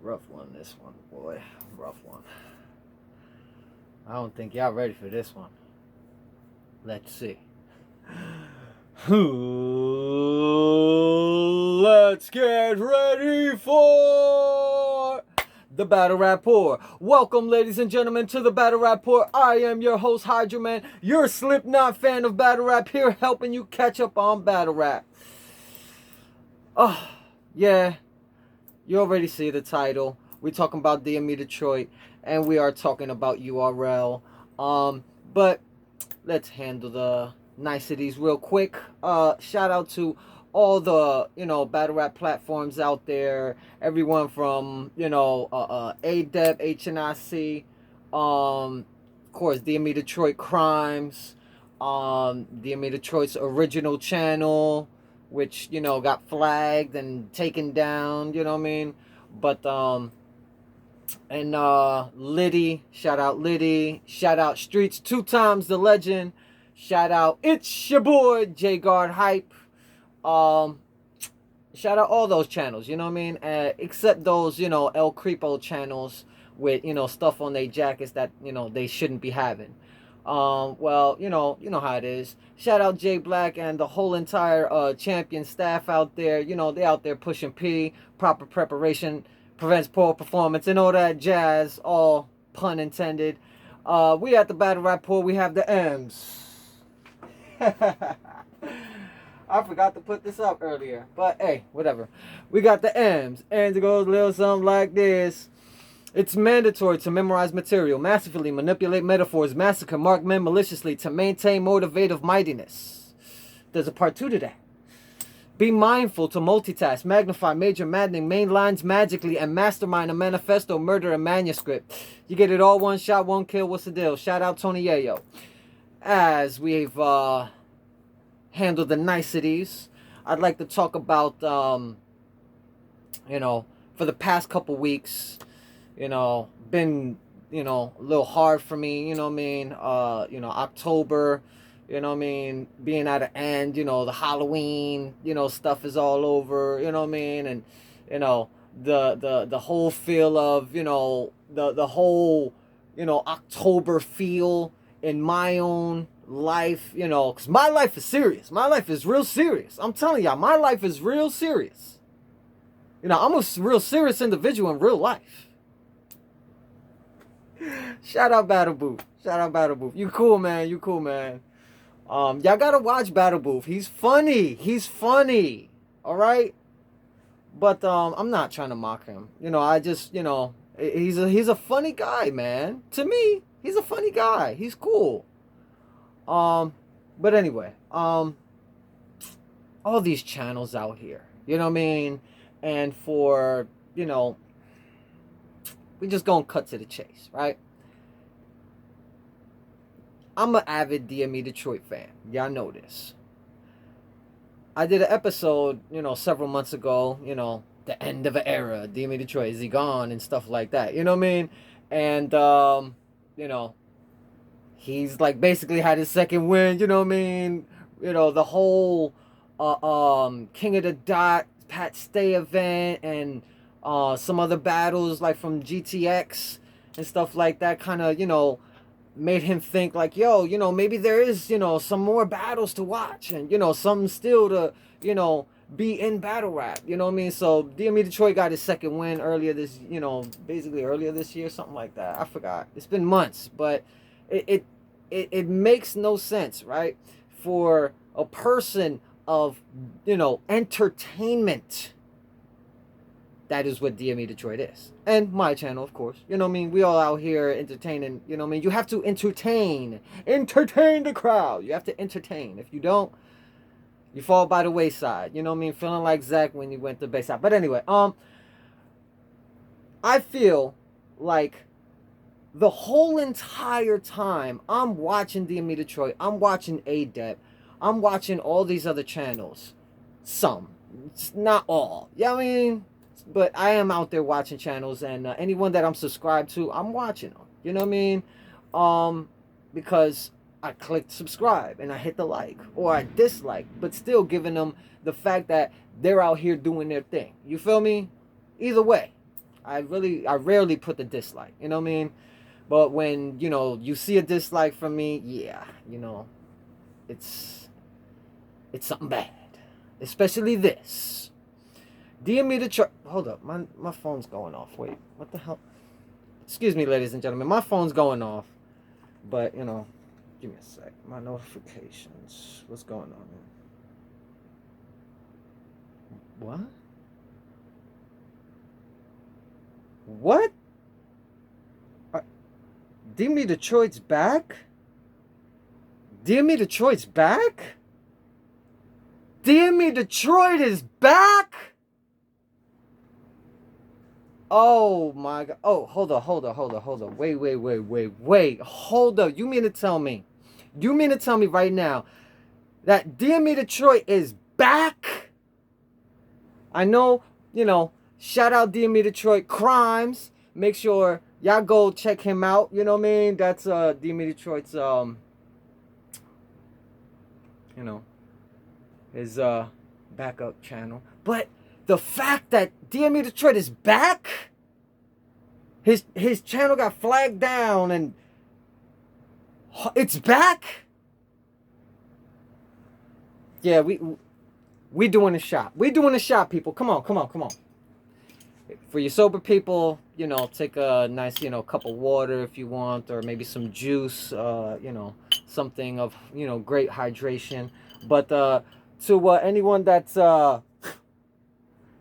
Rough one, this one, boy. Rough one. I don't think y'all ready for this one. Let's see. Let's get ready for the Battle Rapport. Welcome, ladies and gentlemen, to the Battle Rapport. I am your host, HydroMan, your Slipknot fan of battle rap, here helping you catch up on battle rap. Oh, yeah. You already see the title. We're talking about DME Detroit, and we are talking about URL. But let's handle the niceties real quick. Shout out to all the battle rap platforms out there. Everyone from ADEP, HNIC, of course DME Detroit Crimes, DME Detroit's original channel, which got flagged and taken down, you know what I mean? But and Liddy, shout out Liddy, shout out Streets 2 times the legend, shout out it's your boy J Guard Hype, shout out all those channels, you know what I mean? Except those El Creepo channels with stuff on their jackets that they shouldn't be having. Well, you know how it is. Shout out Jay Black and the whole entire champion staff out there. They out there pushing P. Proper preparation prevents poor performance and all that jazz. All pun intended. We at the Battle Rapport. We have the M's. I forgot to put this up earlier, but hey, whatever. We got the M's, and it goes a little something like this. It's mandatory to memorize material, masterfully manipulate metaphors, massacre, mark men maliciously to maintain motivative mightiness. There's a part 2 to that. Be mindful to multitask, magnify major maddening, main lines magically, and mastermind a manifesto, murder, and manuscript. You get it all, one shot, one kill, what's the deal? Shout out Tony Yayo. As we've handled the niceties, I'd like to talk about, for the past couple weeks, been, a little hard for me, you know what I mean? October, you know what I mean? Being at an end, the Halloween, stuff is all over, you know what I mean? And, the whole feel of, the whole, October feel in my own life, because my life is serious. My life is real serious. I'm telling y'all, my life is real serious. I'm a real serious individual in real life. Shout out Battle Booth. Shout out Battle Booth. You cool, man. You cool, man. Y'all gotta watch Battle Booth. He's funny. He's funny. All right. But I'm not trying to mock him. I just he's a funny guy, man. To me, he's a funny guy. He's cool. But anyway, all these channels out here. You know what I mean? And for we just gonna cut to the chase, right? I'm an avid DME Detroit fan. Y'all know this. I did an episode, several months ago, the end of an era, DME Detroit, is he gone, and stuff like that. You know what I mean? And, he's like basically had his second win, you know what I mean? The whole King of the Dot, Pat Stay event, and some other battles like from GTX and stuff like that kind of, made him think like, yo, maybe there is, some more battles to watch and, something still to, be in battle rap. You know what I mean? So DME Detroit got his second win earlier this, basically earlier this year, something like that. I forgot. It's been months, but it makes no sense, right? For a person of, entertainment. That is what DME Detroit is. And my channel, of course. You know what I mean? We all out here entertaining. You know what I mean? You have to entertain. Entertain the crowd. You have to entertain. If you don't, you fall by the wayside. You know what I mean? Feeling like Zach when you went to Bayside. But anyway, I feel like the whole entire time I'm watching DME Detroit, I'm watching ADEP, I'm watching all these other channels. Some. It's not all. You know what I mean? But I am out there watching channels, and anyone that I'm subscribed to, I'm watching them. You know what I mean? Because I clicked subscribe and I hit the like or I dislike, but still giving them the fact that they're out here doing their thing. You feel me? Either way, I rarely put the dislike. You know what I mean? But when, you know, you see a dislike from me, yeah, you know, it's something bad. Especially this. DME Detroit. Hold up, my phone's going off. Wait, what the hell? Excuse me, ladies and gentlemen, my phone's going off. But, you know, give me a sec. My notifications. What's going on here? What? What? DME Detroit's back? DME Detroit's back? DME Detroit is back? Oh my god. Oh, hold on. Wait. Hold up. You mean to tell me right now that DME Detroit is back? I know, you know, shout out DME Detroit Crimes. Make sure y'all go check him out. You know what I mean? That's DME Detroit's you know, his backup channel. But the fact that DME Detroit is back, his channel got flagged down and it's back. Yeah, we doing a shot. We doing a shot, people. Come on. For your sober people, you know, take a nice, you know, cup of water if you want, or maybe some juice, you know, something of, you know, great hydration. But to anyone that's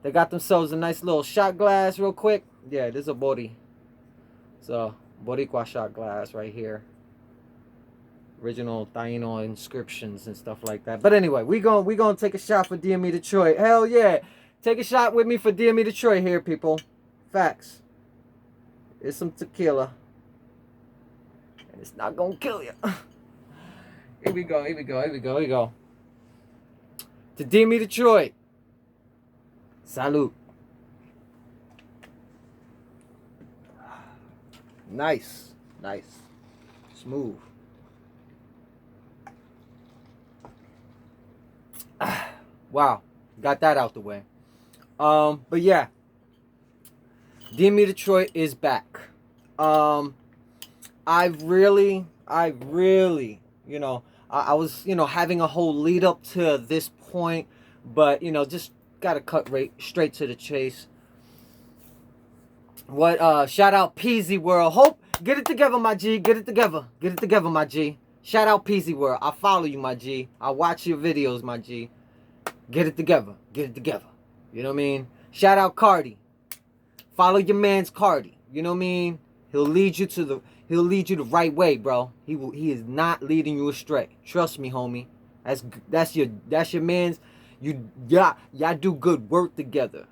they got themselves a nice little shot glass real quick. Yeah, this is a bori. It's a Boricua shot glass right here. Original Taino inscriptions and stuff like that. But anyway, we gonna take a shot for DME Detroit. Hell yeah. Take a shot with me for DME Detroit here, people. Facts. It's some tequila. And it's not gonna kill you. Here we go. To DME Detroit. Salute. Nice. Smooth. Wow. Got that out the way. But yeah. DME Detroit is back. I really, you know, I was, you know, having a whole lead up to this point, but, you know, just gotta cut right straight to the chase. Shout out Peasy World. Hope, get it together, my G. Get it together, my G. Shout out Peasy World. I follow you, my G. I watch your videos, my G. Get it together. You know what I mean? Shout out Cardi. Follow your man's Cardi. You know what I mean? He'll lead you the right way, bro. He is not leading you astray. Trust me, homie. That's your man's. Y'all do good work together.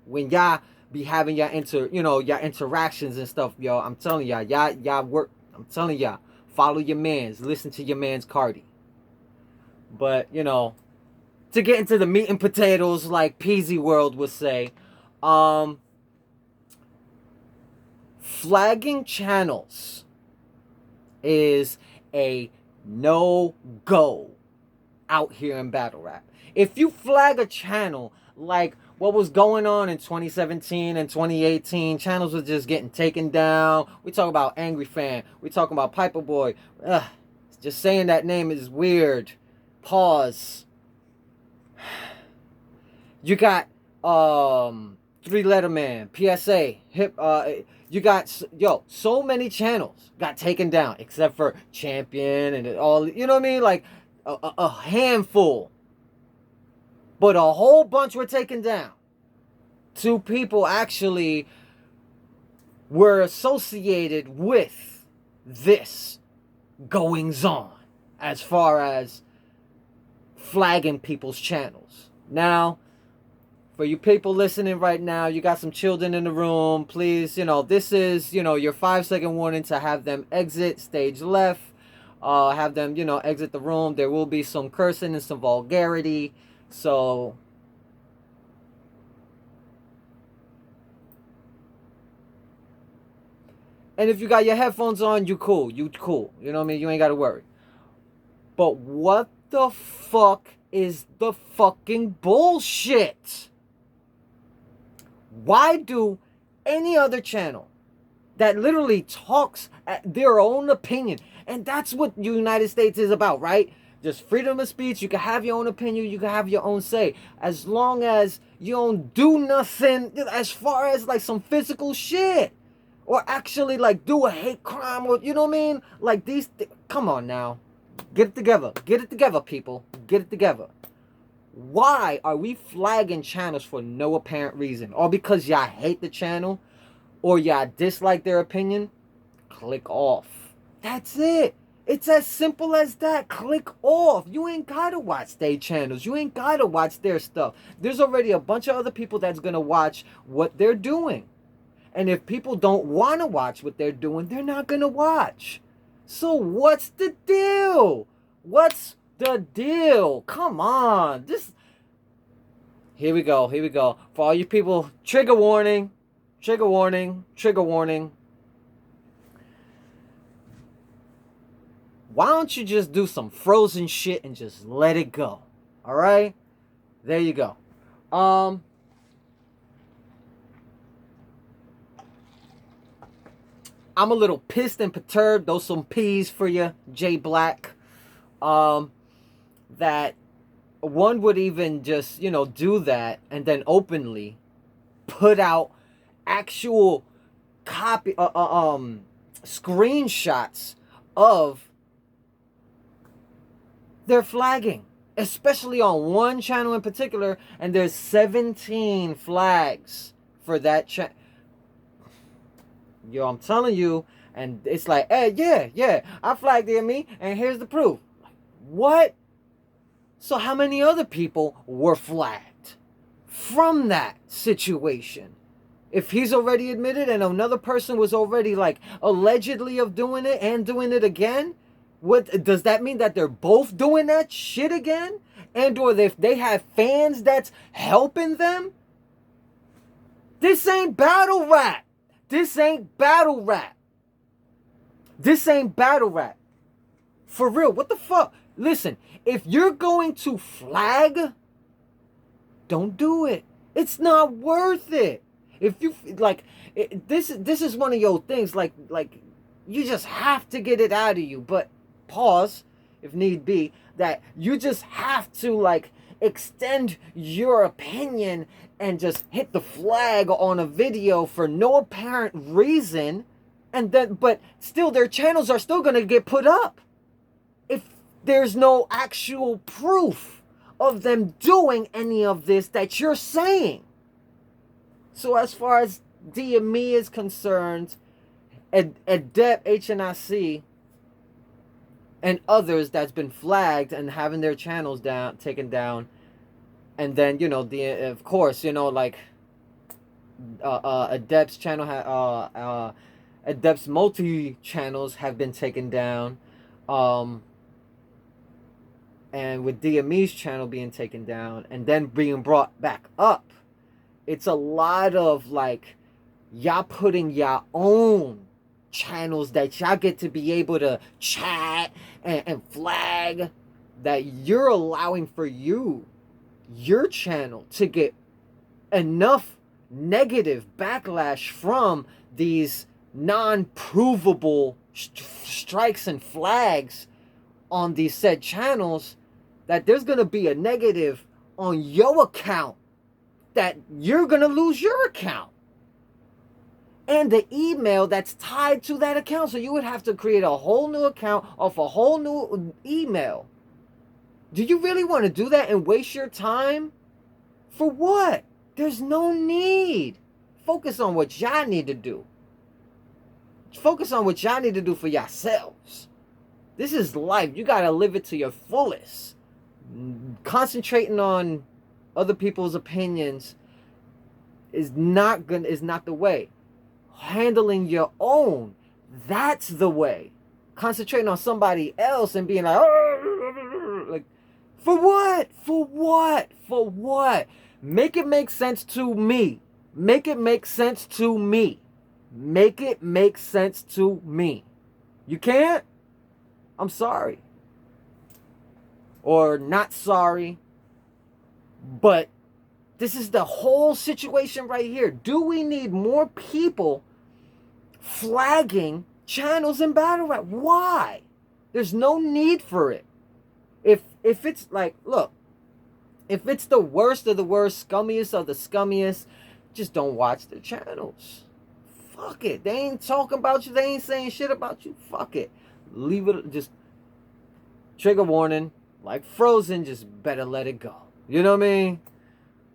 When y'all be having your interactions and stuff, yo. I'm telling y'all work. I'm telling y'all, follow your man's. Listen to your man's Cardi. But, you know, to get into the meat and potatoes, like Peasy World would say, flagging channels is a no-go out here in battle rap. If you flag a channel like what was going on in 2017 and 2018, channels were just getting taken down. We talk about Angry Fan. We talking about Piper Boy. Just saying that name is weird. Pause. You got 3-Letter Man, PSA, Hip. You got so many channels got taken down except for Champion and all. You know what I mean? Like a handful. But a whole bunch were taken down. 2 people actually were associated with this goings on as far as flagging people's channels. Now, for you people listening right now, you got some children in the room. Please, you know, this is, you know, your 5-second warning to have them exit stage left. Have them, you know, exit the room. There will be some cursing and some vulgarity. So, and if you got your headphones on, you cool. You know what I mean? You ain't got to worry. But what the fuck is the fucking bullshit? Why do any other channel that literally talks their own opinion. And that's what the United States is about, right? Just freedom of speech. You can have your own opinion. You can have your own say. As long as you don't do nothing as far as like some physical shit. Or actually like do a hate crime. Or, you know what I mean? Like these. Come on now. Get it together. Get it together, people. Get it together. Why are we flagging channels for no apparent reason? Or because y'all hate the channel? Or y'all dislike their opinion? Click off. That's it. It's as simple as that. Click off. You ain't gotta watch their channels. You ain't gotta watch their stuff. There's already a bunch of other people that's gonna watch what they're doing. And if people don't want to watch what they're doing, they're not gonna watch. So what's the deal? What's the deal? Come on. Here we go. Here we go. For all you people, trigger warning. Trigger warning. Trigger warning. Why don't you just do some Frozen shit and just let it go? All right? There you go. I'm a little pissed and perturbed. Those some peas for you, Jay Black. That one would even just, do that and then openly put out actual screenshots of their flagging, especially on one channel in particular, and there's 17 flags for that channel. Yo, I'm telling you, and it's like, hey, yeah, I flagged DME, and here's the proof. Like, what? So how many other people were flagged from that situation? If he's already admitted and another person was already like allegedly of doing it and doing it again, what does that mean? That they're both doing that shit again? And or if they have fans that's helping them? This ain't battle rap. This ain't battle rap. This ain't battle rap. For real, what the fuck? Listen, if you're going to flag, don't do it. It's not worth it. If you like, this is one of your things. Like you just have to get it out of you. But pause, if need be, that you just have to like extend your opinion and just hit the flag on a video for no apparent reason, and then but still their channels are still gonna get put up if there's no actual proof of them doing any of this that you're saying. So as far as DME is concerned, Adept HNIC and others that's been flagged and having their channels taken down, and then of course like Adept's channel Adept's multi channels have been taken down, and with DME's channel being taken down and then being brought back up, it's a lot of like y'all putting your own channels that y'all get to be able to chat and flag, that you're allowing for your channel to get enough negative backlash from these non-provable strikes and flags on these said channels, that there's going to be a negative on your account, that you're going to lose your account and the email that's tied to that account. So you would have to create a whole new account off a whole new email. Do you really want to do that and waste your time? For what? There's no need. Focus on what y'all need to do. Focus on what y'all need to do for yourselves. This is life. You got to live it to your fullest. Concentrating on other people's opinions is not the way. Handling your own, that's the way. Concentrating on somebody else and being like, oh, like, for what? For what? For what? Make it make sense to me. Make it make sense to me. Make it make sense to me. You can't? I'm sorry. Or not sorry, but This is the whole situation right here. Do we need more people flagging channels in battle rap? Why? There's no need for it. If it's like, look, if it's the worst of the worst, scummiest of the scummiest, just don't watch the channels. Fuck it. They ain't talking about you. They ain't saying shit about you. Fuck it. Leave it. Just trigger warning. Like Frozen, just better let it go. You know what I mean?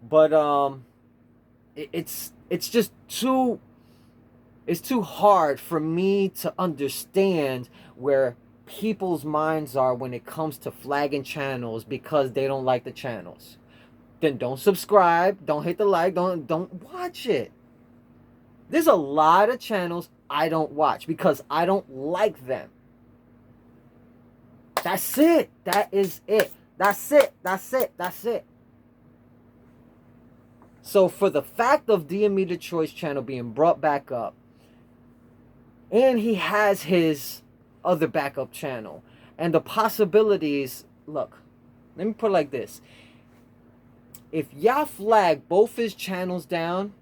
But it's just too. It's too hard for me to understand where people's minds are when it comes to flagging channels because they don't like the channels. Then don't subscribe, don't hit the like, don't watch it. There's a lot of channels I don't watch because I don't like them. That's it. That is it. That's it. That's it. That's it. So for the fact of DME Detroit's channel being brought back up, and he has his other backup channel, and the possibilities, look, let me put it like this. If y'all flag both his channels down,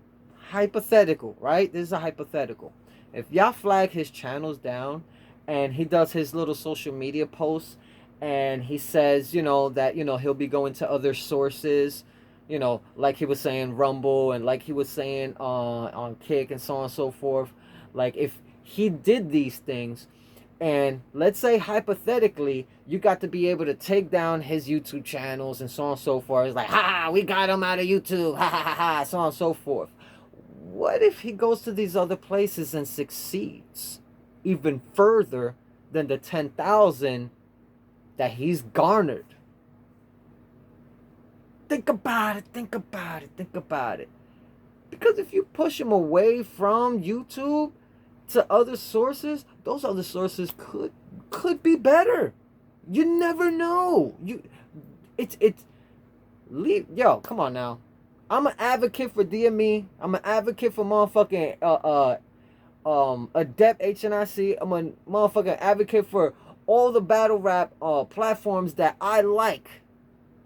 hypothetical, right? This is a hypothetical. If y'all flag his channels down and he does his little social media posts and he says, you know, that, you know, he'll be going to other sources, you know, like he was saying Rumble and like he was saying on Kick and so on and so forth. Like if he did these things, and let's say hypothetically you got to be able to take down his YouTube channels and so on and so forth. It's like, ha, we got him out of YouTube, ha ha ha ha, so on and so forth. What if he goes to these other places and succeeds even further than the 10,000 that he's garnered? Think about it, think about it, think about it. Because if you push him away from YouTube to other sources, those other sources could be better. You never know. Yo, come on now. I'm an advocate for DME. I'm an advocate for motherfucking Adept HNIC. I'm a motherfucking advocate for all the battle rap platforms that I like.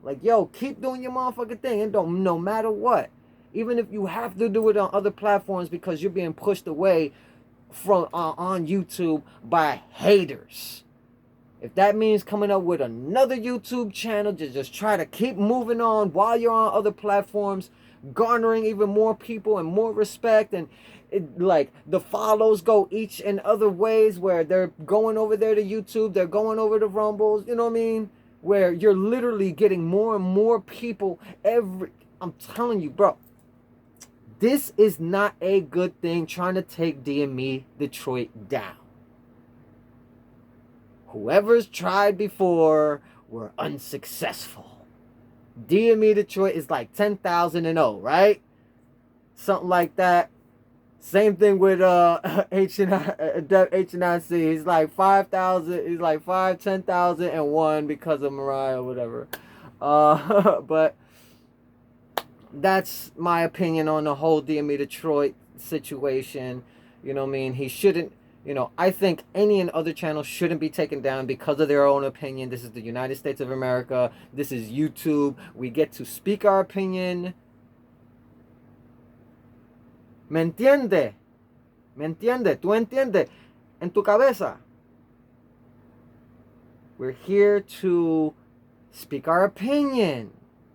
Like, yo, keep doing your motherfucking thing, and don't, no matter what. Even if you have to do it on other platforms because you're being pushed away from on YouTube by haters. If that means coming up with another YouTube channel to just try to keep moving on while you're on other platforms, garnering even more people and more respect, and like the follows go each in other ways where they're going over there to YouTube, they're going over to Rumbles, you know what I mean? Where you're literally getting more and more people I'm telling you, bro. This is not a good thing trying to take DME Detroit down. Whoever's tried before were unsuccessful. DME Detroit is like 10,000-0, right? Something like that. Same thing with HNIC. He's like 5,000. He's like 10,001 because of Mariah or whatever. But that's my opinion on the whole DME Detroit situation. You know what I mean? He shouldn't, you know, I think any and other channels shouldn't be taken down because of their own opinion. This is the United States of America. This is YouTube. We get to speak our opinion. ¿Me entiende? ¿Me entiende? ¿Tú entiendes? En tu cabeza. We're here to speak our opinion.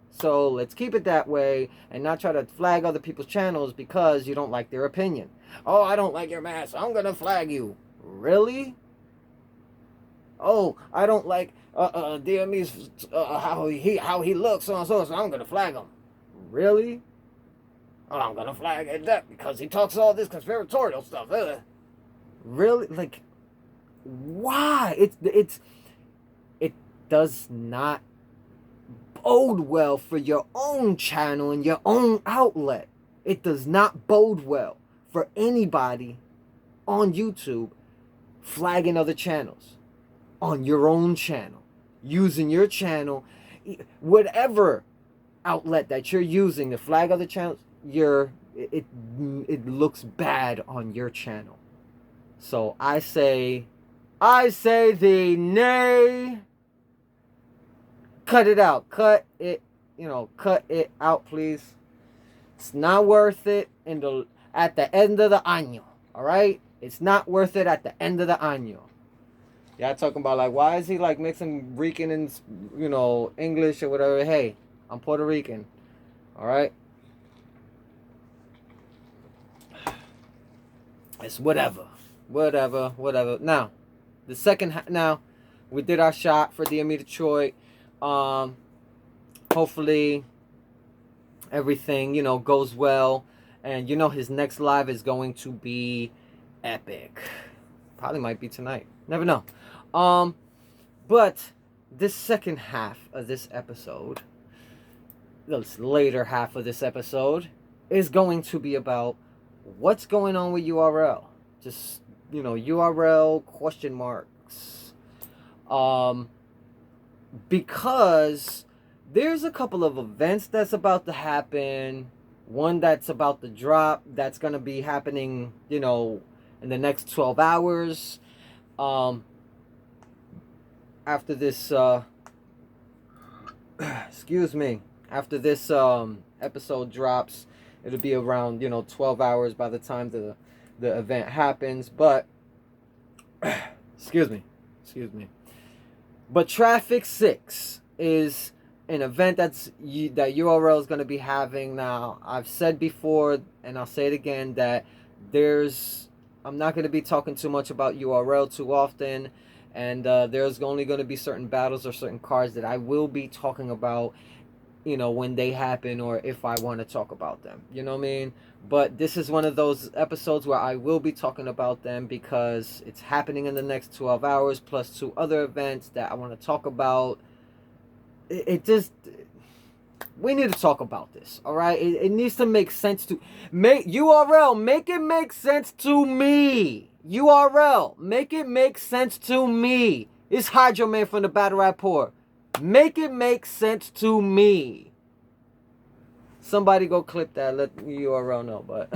So let's keep it that way and not try to flag other people's channels because you don't like their opinion. Oh, I don't like your mask, I'm gonna flag you. Really? Oh, I don't like DME's how he looks, so I'm gonna flag him. Really? Oh, I'm gonna flag that because he talks all this conspiratorial stuff. Really? Like, why? It does not bode well for your own channel and your own outlet. It does not bode well for anybody on YouTube flagging other channels on your own channel, using your channel, whatever outlet that you're using to flag other channels. It looks bad on your channel. So I say the nay. Cut it out. Cut it out, please. It's not worth it at the end of the año. All right? It's not worth it at the end of the año. Yeah, talking about like, why is he like mixing Rican and, English or whatever? Hey, I'm Puerto Rican. All right? It's whatever. Now, the second now, we did our shot for DME Detroit. Hopefully everything, goes well. And his next live is going to be epic. Probably might be tonight. Never know. But this second half of this episode, this later half of this episode, is going to be about what's going on with URL. Just, URL question marks. Because there's a couple of events that's about to happen. One that's about to drop, that's going to be happening, in the next 12 hours. After this, excuse me, after this episode drops, it'll be around, 12 hours by the time the event happens. But, excuse me. But Traffic 6 is an event that URL is going to be having. Now, I've said before, and I'll say it again, that I'm not going to be talking too much about URL too often. And there's only going to be certain battles or certain cards that I will be talking about, when they happen or if I want to talk about them. You know what I mean? But this is one of those episodes where I will be talking about them because it's happening in the next 12 hours plus 2 other events that I want to talk about. We need to talk about this, all right? It needs to make sense to make it make sense to me. URL, make it make sense to me. It's HydroMan from the Battle Rapport. Make it make sense to me. Somebody go clip that, let URL know, but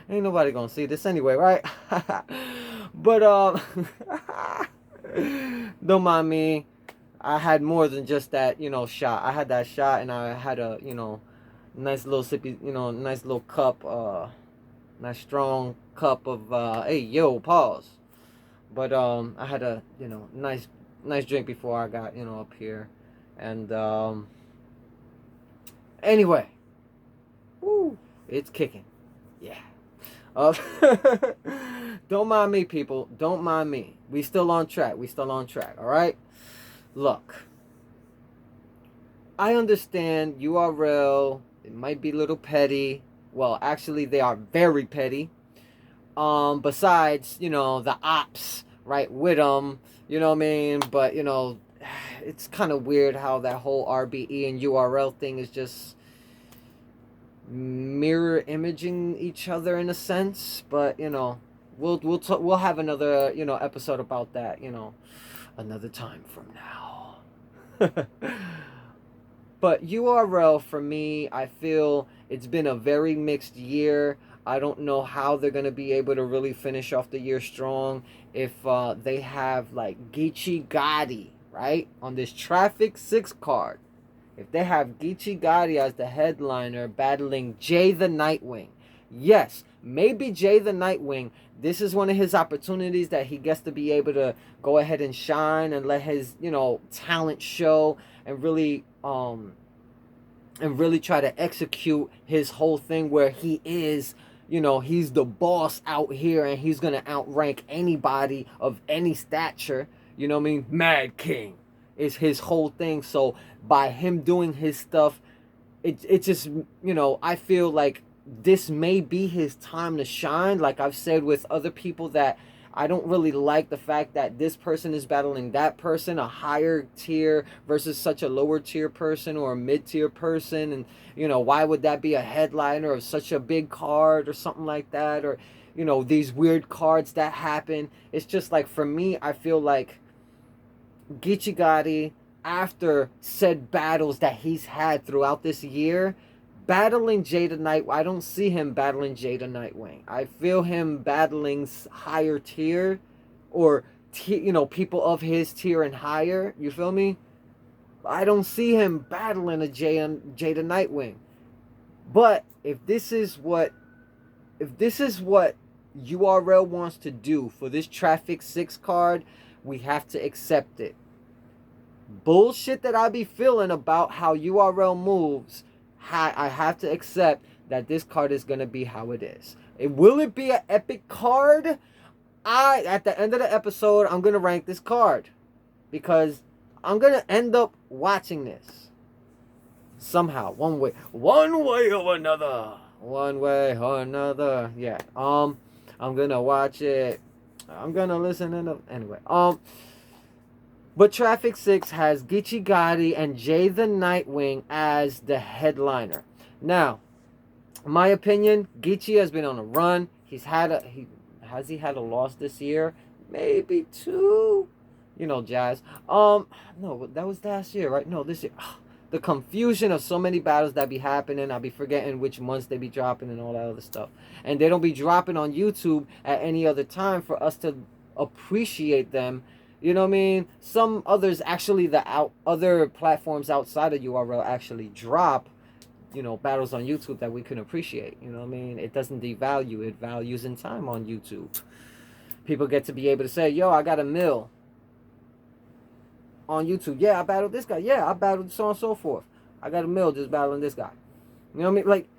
ain't nobody gonna see this anyway, right? But don't mind me. I had more than just that, shot. I had that shot and I had a, nice little sippy, nice little cup, nice strong cup of hey yo, pause. But I had a, nice drink before I got, up here. And anyway, woo, it's kicking. Yeah. Don't mind me, people. Don't mind me. We still on track. All right? Look, I understand URL, it might be a little petty. Well, actually, they are very petty. Besides, the ops, right, with them, you know what I mean? But, it's kind of weird how that whole RBE and URL thing is just mirror imaging each other in a sense. But, we'll have another, episode about that, another time from now. But URL, for me, I feel it's been a very mixed year. I don't know how they're going to be able to really finish off the year strong if they have like Geechee Gotti, right, on this Traffic 6 card. If they have Geechee Gotti as the headliner battling Jay the Nightwing. Yes, maybe Jay the Nightwing, this is one of his opportunities that he gets to be able to go ahead and shine and let his, talent show and really try to execute his whole thing where he is, he's the boss out here and he's going to outrank anybody of any stature. You know what I mean? Mad King is his whole thing. So by him doing his stuff, it just, I feel like this may be his time to shine. Like I've said with other people, that I don't really like the fact that this person is battling that person, a higher tier versus such a lower tier person or a mid tier person. And, why would that be a headliner of such a big card or something like that? Or, these weird cards that happen. It's just like, for me, I feel like Geechee Gotti, after said battles that he's had throughout this year, battling Jada Nightwing, I don't see him battling Jada Nightwing. I feel him battling higher tier, or people of his tier and higher. You feel me? I don't see him battling a Jada Nightwing. But if this is what URL wants to do for this Traffic 6 card, we have to accept it. Bullshit that I be feeling about how URL moves, I have to accept that this card is going to be how it is. Will it be an epic card? At the end of the episode, I'm going to rank this card because I'm going to end up watching this somehow, one way or another. One way or another. Yeah. I'm going to watch it. I'm going to listen to it. Anyway. But Traffic 6 has Geechee Gotti and Jay the Nightwing as the headliner. Now, in my opinion, Geechee has been on a run. Has he had a loss this year? Maybe 2. You know, Jazz. No, that was last year, right? No, this year. The confusion of so many battles that be happening. I'll be forgetting which months they be dropping and all that other stuff. And they don't be dropping on YouTube at any other time for us to appreciate them. You know what I mean? Some others actually, other platforms outside of URL actually drop, you know, battles on YouTube that we can appreciate. You know what I mean? It doesn't devalue. It values in time on YouTube. People get to be able to say, yo, I got a mill on YouTube. Yeah, I battled this guy. Yeah, I battled so on and so forth. I got a mill just battling this guy. You know what I mean? Like,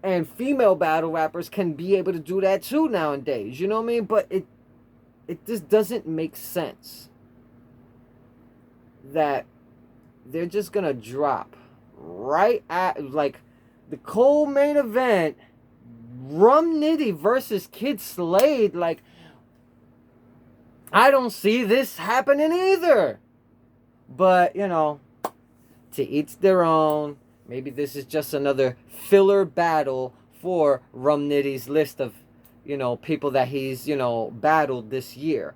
and female battle rappers can be able to do that too nowadays. You know what I mean? But it just doesn't make sense that they're just gonna drop right at, like, the co-main event, Rum Nitty versus Kid Slade. Like, I don't see this happening either. But, you know, to each their own. Maybe this is just another filler battle for Rum Nitty's list of, you know, people that he's, you know, battled this year.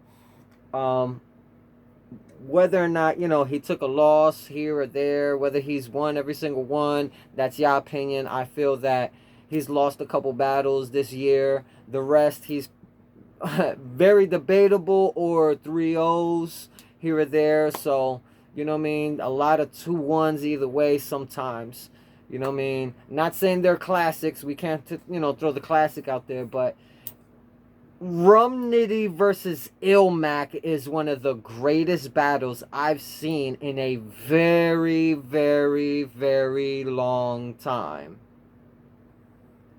Whether or not, you know, he took a loss here or there, whether he's won every single one, that's your opinion. I feel that he's lost a couple battles this year. The rest, he's very debatable, or 3-0s here or there. So, you know what I mean? A lot of 2-1s either way sometimes. You know what I mean? Not saying they're classics. We can't, you know, throw the classic out there, but Rum Nitty versus Ilmac is one of the greatest battles I've seen in a very, very, very long time.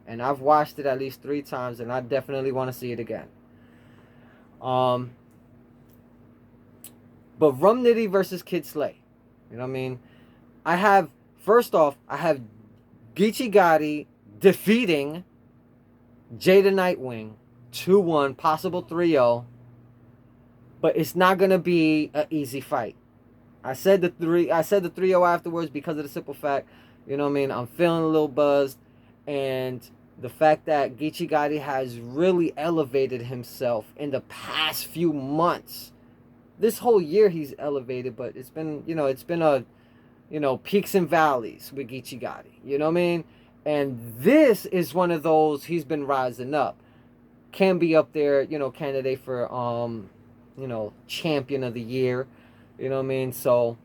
And I've watched it at least 3 times, and I definitely want to see it again. But Rum Nitty versus Kid Slay. You know what I mean? First off, I have Geechee Gotti defeating Jay the Nightwing 2-1, possible 3-0. But it's not gonna be an easy fight. I said the 3-0 afterwards because of the simple fact, you know what I mean, I'm feeling a little buzzed, and the fact that Geechee Gotti has really elevated himself in the past few months. This whole year he's elevated, but it's been peaks and valleys with Geechee Gotti. You know what I mean? And this is one of those, he's been rising up. Can be up there, you know, candidate for champion of the year. You know what I mean? So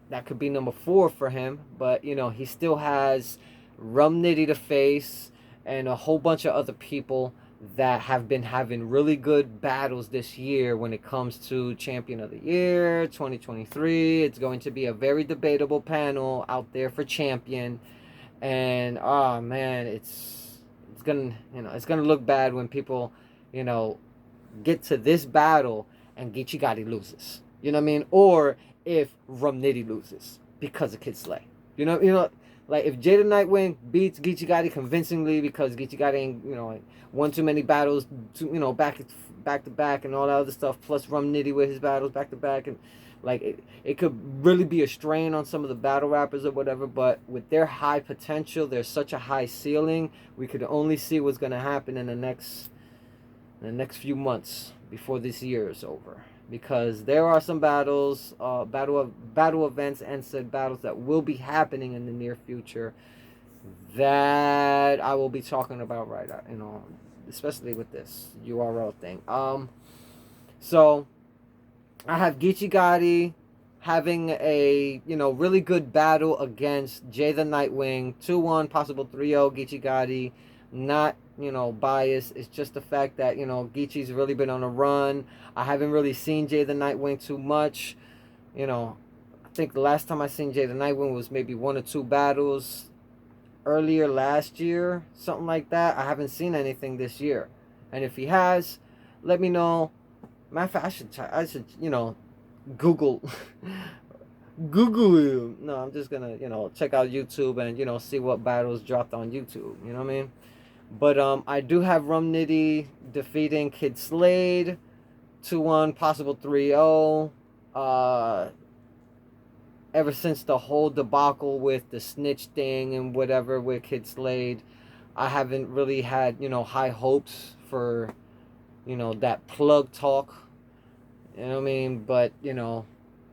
that could be number 4 for him. But, you know, he still has Rum Nitty to face and a whole bunch of other people that have been having really good battles this year when it comes to Champion of the Year 2023. It's going to be a very debatable panel out there for champion. And oh man, it's gonna look bad when people, you know, get to this battle and Geechee Gotti loses. You know what I mean? Or if Rum Nitty loses because of Kid Slay. You know, like if Jay the Nightwing beats Geechee Gotti convincingly because Geechee Gotti ain't, you know, won too many battles, back to back and all that other stuff, plus Rum Nitty with his battles back to back, and like it could really be a strain on some of the battle rappers or whatever. But with their high potential, there's such a high ceiling. We could only see what's gonna happen in the next few months before this year is over, because there are some battles, battle events and said battles that will be happening in the near future that I will be talking about right now, you know, especially with this URL thing. So I have Geechee Gotti having a, really good battle against Jay the Nightwing. 2-1, possible 3-0, Geechee Gotti. Not, biased. It's just the fact that, Geechee's really been on a run. I haven't really seen Jay the Nightwing too much. I think the last time I seen Jay the Nightwing was maybe 1 or 2 battles earlier last year, something like that. I haven't seen anything this year. And if he has, let me know. Matter of fact, I should, Google Google him. No, I'm just gonna, check out YouTube and, see what battles dropped on YouTube. You know what I mean? But I do have Rum Nitty defeating Kid Slade 2-1, possible 3-0. Ever since the whole debacle with the snitch thing and whatever with Kid Slade, I haven't really had, high hopes for, that plug talk. You know what I mean? But,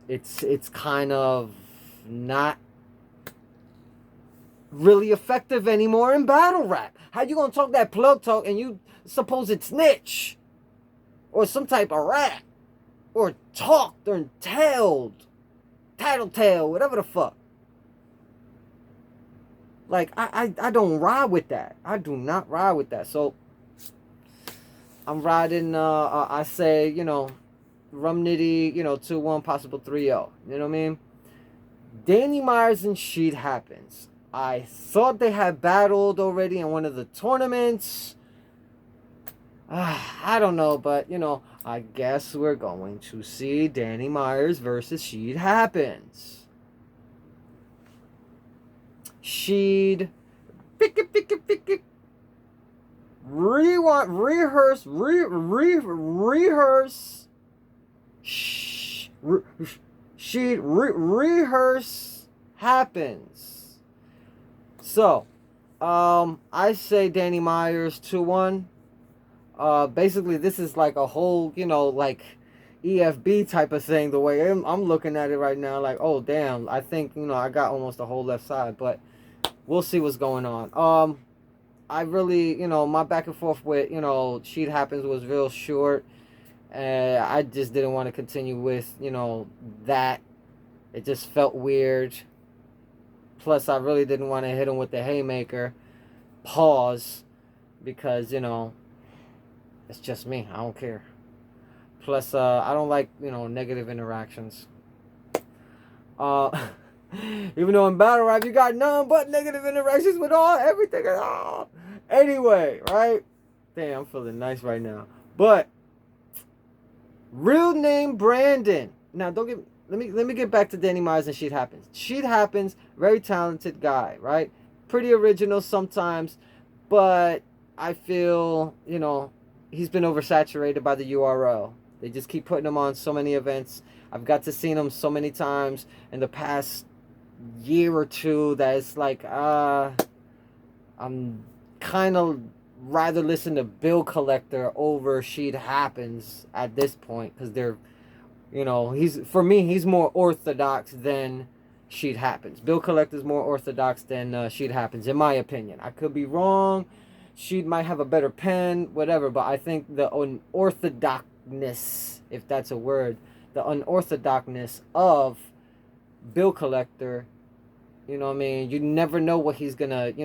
it's kind of not really effective anymore in battle rap. How you gonna talk that plug talk and you supposed snitch? Or some type of rap? Or talked or tattletale, whatever the fuck. Like, I don't ride with that. I do not ride with that. So, I'm riding, I say, Rum Nitty, 2-1, possible 3-0. You know what I mean? Danny Myers and Sheet Happens. I thought they had battled already in one of the tournaments. I don't know, but, I guess we're going to see Danny Myers versus Sheed Happens. Sheed. Pick it. Rewind. Rehearse. Rehearse. Sheed. Rehearse Happens. So, I say Danny Myers 2-1. Basically, this is like a whole, like EFB type of thing. The way I'm looking at it right now, like, oh damn, I think I got almost the whole left side, but we'll see what's going on. I really, my back and forth with Sheet Happens was real short, and I just didn't want to continue with that. It just felt weird. Plus, I really didn't want to hit him with the haymaker. Pause, because it's just me. I don't care. Plus, I don't like, negative interactions. Even though in battle rap, you got none but negative interactions with everything at all. Anyway, right? Damn, I'm feeling nice right now. But, real name Brandon. Now, let me get back to Danny Myers and Sheet Happens. Sheet Happens, very talented guy, right? Pretty original sometimes, but I feel, he's been oversaturated by the URL. They just keep putting him on so many events. I've got to see him so many times in the past year or two that it's like, I'm kind of rather listen to Bill Collector over Sheet Happens at this point, because they're, he's more orthodox than Sheet Happens. Bill Collector's more orthodox than Sheet Happens, in my opinion. I could be wrong. She might have a better pen, whatever, but I think the unorthodoxness, if that's a word, the unorthodoxness of Bill Collector, you know what I mean? You never know what he's gonna, you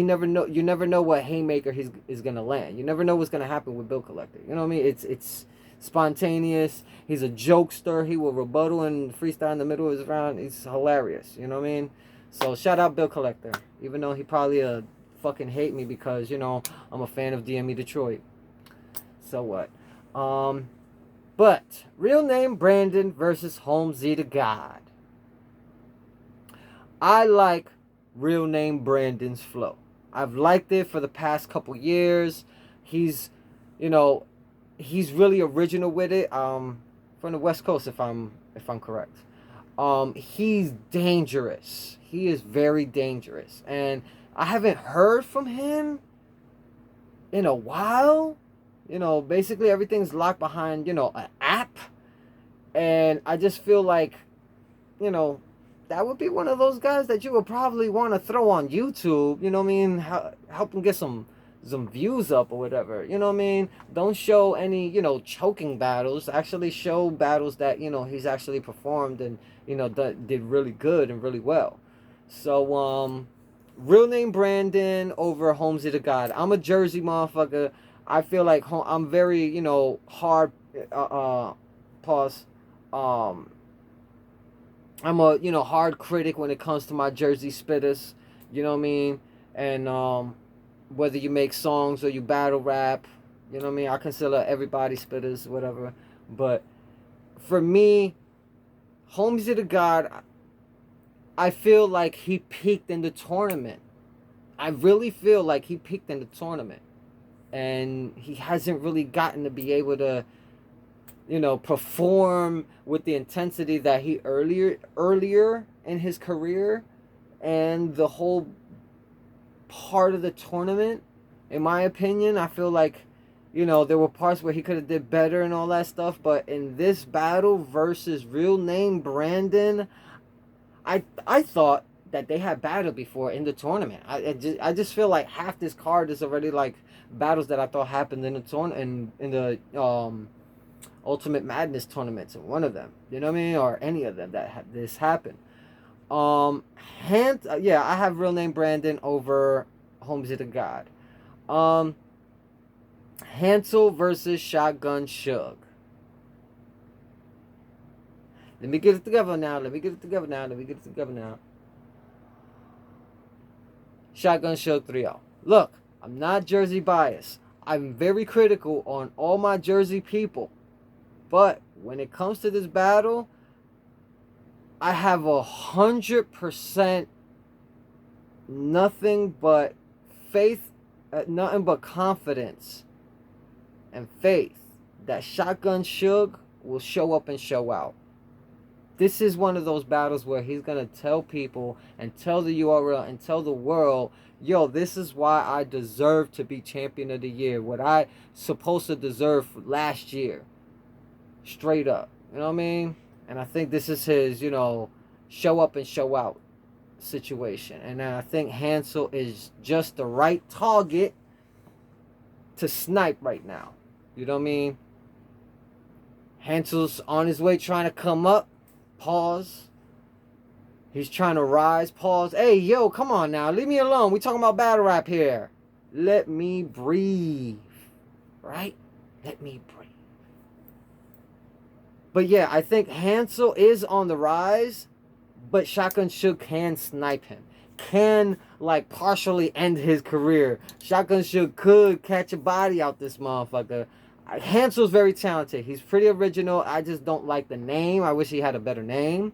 never know what haymaker is gonna land. You never know what's gonna happen with Bill Collector. You know what I mean? It's spontaneous. He's a jokester. He will rebuttal and freestyle in the middle of his round. He's hilarious. You know what I mean? So shout out Bill Collector, even though he probably fucking hate me because I'm a fan of DME Detroit. So what? But real name Brandon versus Holmesy the God. I like real name Brandon's flow. I've liked it for the past couple years. He's really original with it. From the West Coast, if I'm correct. He's dangerous. He is very dangerous, and I haven't heard from him in a while. Basically everything's locked behind, an app. And I just feel like, that would be one of those guys that you would probably want to throw on YouTube. You know what I mean? Help him get some some views up or whatever. You know what I mean? Don't show any, choking battles. Actually show battles that, he's actually performed and, did really good and really well. So, real name Brandon over Holmesy the God. I'm a Jersey motherfucker. I feel like I'm very, hard, pause. Um, I'm a, hard critic when it comes to my Jersey spitters. You know what I mean? And, whether you make songs or you battle rap, you know what I mean? I consider everybody spitters, whatever. But for me, Holmesy the God, I feel like he peaked in the tournament. I really feel like he peaked in the tournament. And he hasn't really gotten to be able to, perform with the intensity that he earlier in his career. And the whole part of the tournament, in my opinion, I feel like, there were parts where he could have did better and all that stuff. But in this battle versus real name Brandon, I thought that they had battled before in the tournament. I just feel like half this card is already like battles that I thought happened in the tournament, in the Ultimate Madness tournaments, in one of them. You know what I mean? Or any of them that this happened. I have real name Brandon over Holmesy the God. Hansel versus Shotgun Suge. Let me get it together now. Shotgun Suge 3-0. Look, I'm not Jersey biased. I'm very critical on all my Jersey people. But when it comes to this battle, I have 100% nothing but faith, nothing but confidence and faith that Shotgun Suge will show up and show out. This is one of those battles where he's going to tell people and tell the URL and tell the world, yo, this is why I deserve to be champion of the year. What I supposed to deserve last year. Straight up. You know what I mean? And I think this is his, show up and show out situation. And I think Hansel is just the right target to snipe right now. You know what I mean? Hansel's on his way trying to come up. Pause. He's trying to rise. Pause. Hey, yo, come on now. Leave me alone. We talking about battle rap here. Let me breathe. Right? Let me breathe. But yeah, I think Hansel is on the rise, but Shotgun Suge can snipe him. Can, partially end his career. Shotgun Suge could catch a body out this motherfucker. Hansel's very talented. He's pretty original. I just don't like the name. I wish he had a better name.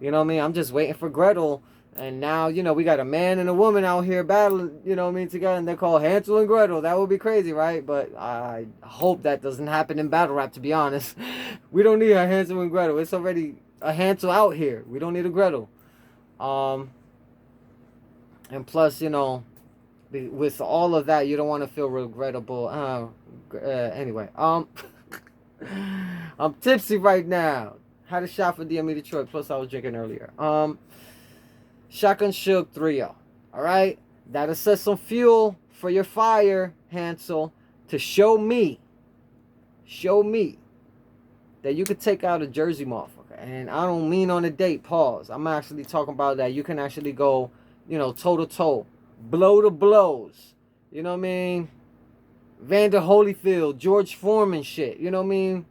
You know what I mean? I'm just waiting for Gretel. And now, we got a man and a woman out here battling, together. And they're called Hansel and Gretel. That would be crazy, right? But I hope that doesn't happen in battle rap, to be honest. We don't need a Hansel and Gretel. It's already a Hansel out here. We don't need a Gretel. And plus, with all of that, you don't want to feel regrettable. Anyway, I'm tipsy right now. Had a shot for DME Detroit. Plus, I was drinking earlier. Shotgun Suge 3-0. Alright? That'll set some fuel for your fire, Hansel, to show me that you could take out a Jersey motherfucker. And I don't mean on a date, pause. I'm actually talking about that you can actually go, toe to toe, blow to blows. You know what I mean? Vander Holyfield, George Foreman shit. You know what I mean?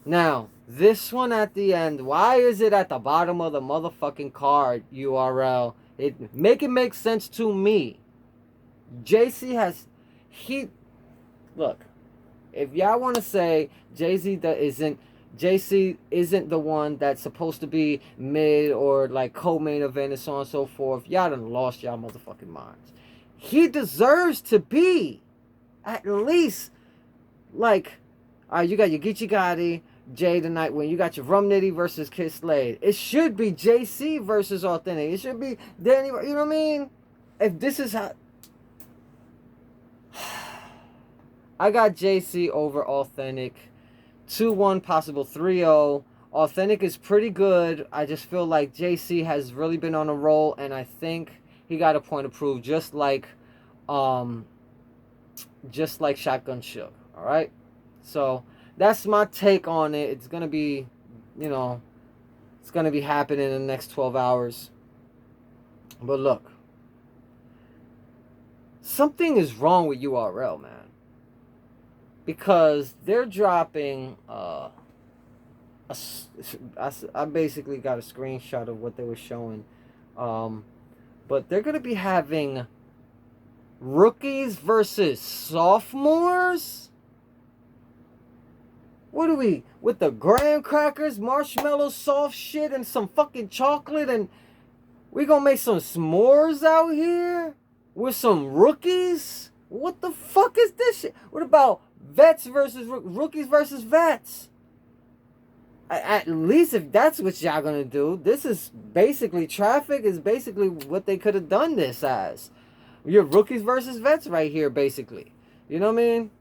Now, this one at the end, why is it at the bottom of the motherfucking card URL? Make it make sense to me. Look, if y'all want to say JC isn't the one that's supposed to be mid or co-main event and so on and so forth, y'all done lost y'all motherfucking minds. He deserves to be at least alright, you got your Geechee Gotti, Jay the Nightwing. You got your Rum Nitty versus Kid Slade. It should be JC versus Authentic. It should be Danny. You know what I mean? If this is how... I got JC over Authentic. 2-1, possible 3-0. Authentic is pretty good. I just feel like JC has really been on a roll, and I think he got a point to prove, just like Shotgun Shook. All right, so that's my take on it. It's gonna be, it's gonna be happening in the next 12 hours. But look, something is wrong with URL, man, because they're dropping. I basically got a screenshot of what they were showing, but they're gonna be having rookies versus sophomores. What are we, with the graham crackers, marshmallow, soft shit, and some fucking chocolate, and we gonna make some s'mores out here with some rookies? What the fuck is this shit? What about vets versus rookies versus vets? At least if that's what y'all gonna do, this is basically, traffic is basically what they could have done this as. Your rookies versus vets right here, basically. You know what I mean?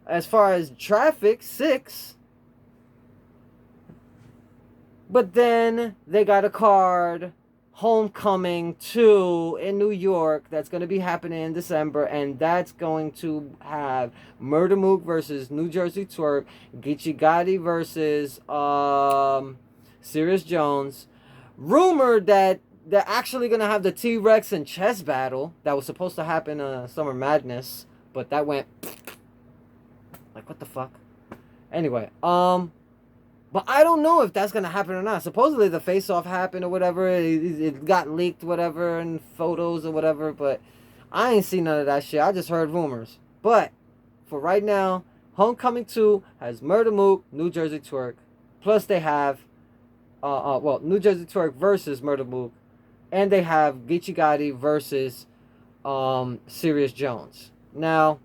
As far as traffic, 6. But then they got a card, Homecoming 2 in New York, that's going to be happening in December, and that's going to have Murder Mook versus New Jersey Twerk, Geechee Gotti versus Serious Jones. Rumored that they're actually going to have the T-Rex and chess battle that was supposed to happen Summer Madness, but that went like, what the fuck? Anyway, but I don't know if that's going to happen or not. Supposedly the face-off happened or whatever. It got leaked, whatever, and photos or whatever. But I ain't seen none of that shit. I just heard rumors. But for right now, Homecoming 2 has Murder Mook, New Jersey Twerk. Plus they have, New Jersey Twerk versus Murder Mook. And they have Geechee Gotti versus Serious Jones. Now,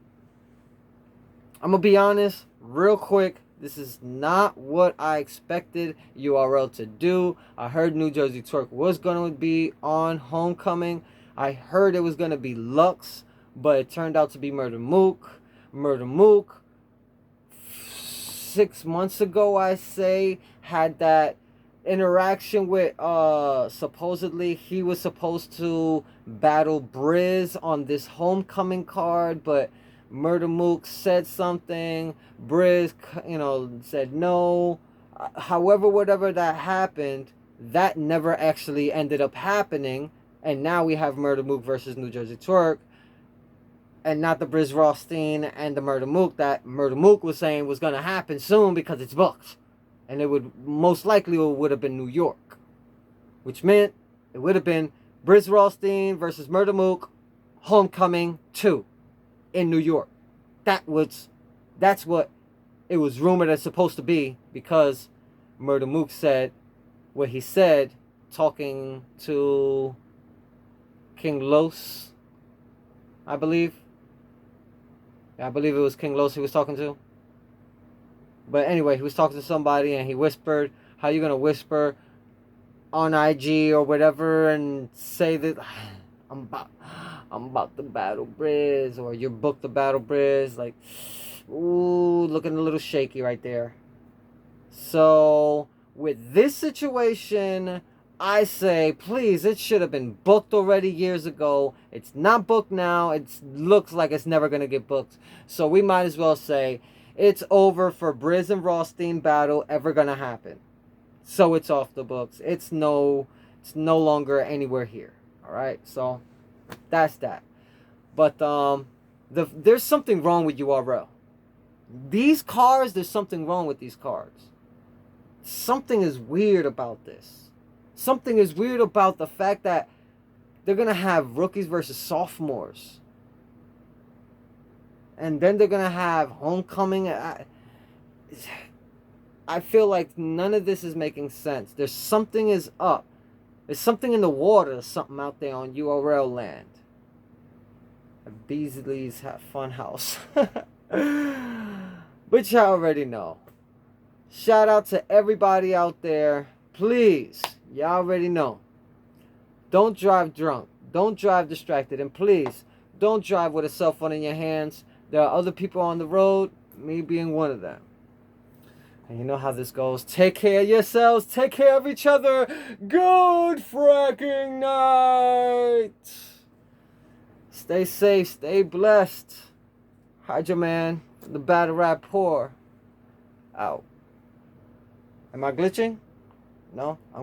I'm going to be honest, real quick. This is not what I expected URL to do. I heard New Jersey Twerk was going to be on Homecoming. I heard it was going to be Lux, but it turned out to be Murder Mook. Murder Mook, 6 months ago, I say, had that interaction with, supposedly he was supposed to battle Briz on this Homecoming card, but Murder Mook said something. Briz, said no. However, whatever that happened, that never actually ended up happening. And now we have Murder Mook versus New Jersey Twerk. And not the Briz Rothstein and the Murder Mook that Murder Mook was saying was going to happen soon because it's booked. And it would most likely would have been New York. Which meant it would have been Briz Rothstein versus Murder Mook, Homecoming 2. In New York. That's what it was rumored it's supposed to be, because Murder Mook said what he said talking to King Los, I believe. I believe it was King Los he was talking to. But anyway, he was talking to somebody and he whispered, how you gonna whisper on IG or whatever and say that I'm about to battle Briz, or you're booked to battle Briz. Like, ooh, looking a little shaky right there. So, with this situation, I say, please, it should have been booked already years ago. It's not booked now. It looks like it's never going to get booked. So, we might as well say, it's over for Briz and Rothstein battle ever going to happen. So, it's off the books. It's no longer anywhere here. All right, so that's that. But there's something wrong with URL. These cards, there's something wrong with these cards. Something is weird about this. Something is weird about the fact that they're going to have rookies versus sophomores. And then they're going to have Homecoming. I feel like none of this is making sense. There's something is up. There's something in the water. There's something out there on URL land. Beasley's Fun House. But y'all already know. Shout out to everybody out there. Please, y'all already know. Don't drive drunk. Don't drive distracted. And please, don't drive with a cell phone in your hands. There are other people on the road, me being one of them. And you know how this goes. Take care of yourselves. Take care of each other. Good fracking night. Stay safe. Stay blessed. HydroMan, the Battle Rapport. Out. Am I glitching? No? I'm